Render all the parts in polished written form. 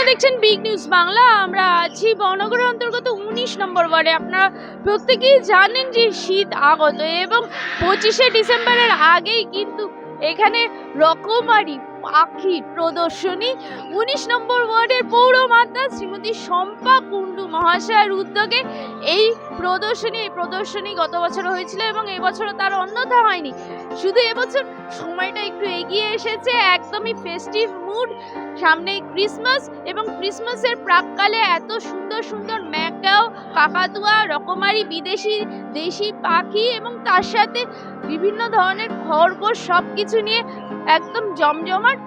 দেখছেন big news Bangla. আমরা আছি বনগরের অন্তর্গত 19 নম্বর ওয়ার্ডে। আপনারা প্রত্যেকেই জানেন যে শীত আগত এবং 25শে ডিসেম্বরের আগেই কিন্তু এখানে রকমারি পাখি প্রদর্শনী 19 নম্বর ওয়ার্ডের পৌরমাতা শ্রীমতী শম্পা কুণ্ডু মহাশয়ের উদ্যোগে এই প্রদর্শনী গত বছর হয়েছিল এবং এবছরও তার অন্যথা হয়নি। শুধু এবছর সময়টা একটু এগিয়ে এসেছে, একদমই ফেস্টিভ মুড। সামনে ক্রিসমাস এবং ক্রিসমাসের প্রাককালে এত সুন্দর সুন্দর ম্যাকাও, কাকাতুয়া, রকমারি বিদেশি দেশি পাখি এবং তার সাথে বিভিন্ন ধরনের খরগোশ সবকিছু নিয়ে একদম জমজমাট।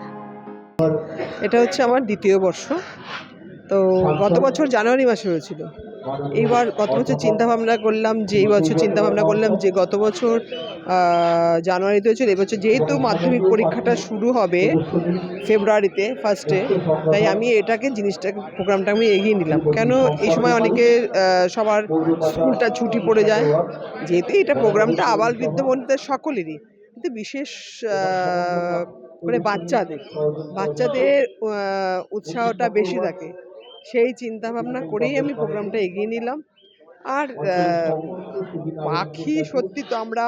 এটা হচ্ছে আমার দ্বিতীয় বর্ষ। তো গত বছর জানুয়ারি মাসে হয়েছিল। এইবার গত বছর চিন্তাভাবনা করলাম যে গত বছর জানুয়ারিতে হয়েছিল, এবছর যেহেতু মাধ্যমিক পরীক্ষাটা শুরু হবে ফেব্রুয়ারিতে ফার্স্টে, তাই আমি প্রোগ্রামটা আমি এগিয়ে নিলাম। কেন এই সময় অনেকে সবার স্কুলটা ছুটি পড়ে যায়, যেহেতু এটা প্রোগ্রামটা আবাল বৃদ্ধ বনিতাদের সকলেরই, কিন্তু বিশেষ করে বাচ্চাদের উৎসাহটা বেশি থাকে, সেই চিন্তা ভাবনা করেই আমি প্রোগ্রামটা এগিয়ে নিলাম। আর পাখি সত্যি তো আমরা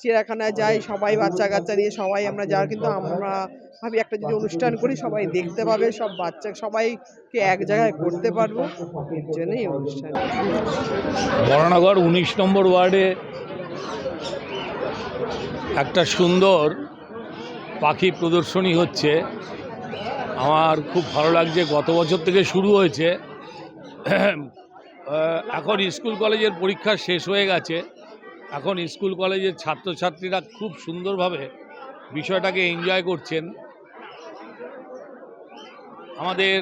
চিড়িয়াখানায় যাই, সবাই বাচ্চা কাচ্চা নিয়ে সবাই আমরা যাই, কিন্তু আমরা ভাবি একটা যদি অনুষ্ঠান করি সবাই দেখতে পাবে, সব বাচ্চা সবাইকে এক জায়গায় করতে পারবো, এর জন্যই এই অনুষ্ঠান। বরানগর 19 নম্বর ওয়ার্ডে একটা সুন্দর পাখি প্রদর্শনী হচ্ছে। আমার খুব ভালো লাগছে। গত বছর থেকে শুরু হয়েছে, এখন স্কুল কলেজের পরীক্ষা শেষ হয়ে গেছে। এখন স্কুল কলেজের ছাত্রছাত্রীরা খুব সুন্দরভাবে বিষয়টাকে এনজয় করছেন। আমাদের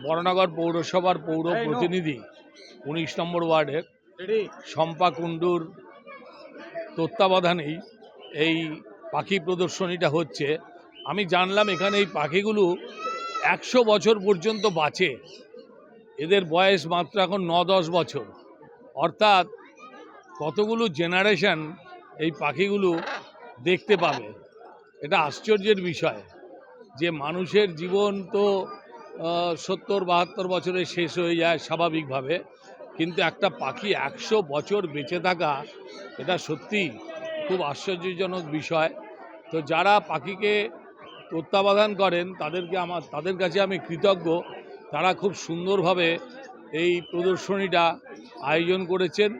বরানগর পৌরসভার পৌর প্রতিনিধি 19 নম্বর ওয়ার্ডের শম্পা কুণ্ডুর তত্ত্বাবধানেই এই পাখি প্রদর্শনীটা হচ্ছে। আমি জানলাম এখানে এই পাখিগুলো 100 বছর পর্যন্ত বাঁচে। এদের বয়স মাত্র এখন 9-10 বছর, অর্থাৎ কতগুলো জেনারেশন এই পাখিগুলো দেখতে পাবে। এটা আশ্চর্যের বিষয় যে মানুষের জীবন তো 70-72 বছরে শেষ হয়ে যায় স্বাভাবিকভাবে, কিন্তু একটা পাখি 100 বছর বেঁচে থাকা, এটা সত্যি খুব আশ্চর্যজনক বিষয়। তো যারা পাখিকে তত্ত্বাবধান করেন তাদের কাছে আমি কৃতজ্ঞ। তারা খুব সুন্দরভাবে এই প্রদর্শনীটা আয়োজন করেছেন।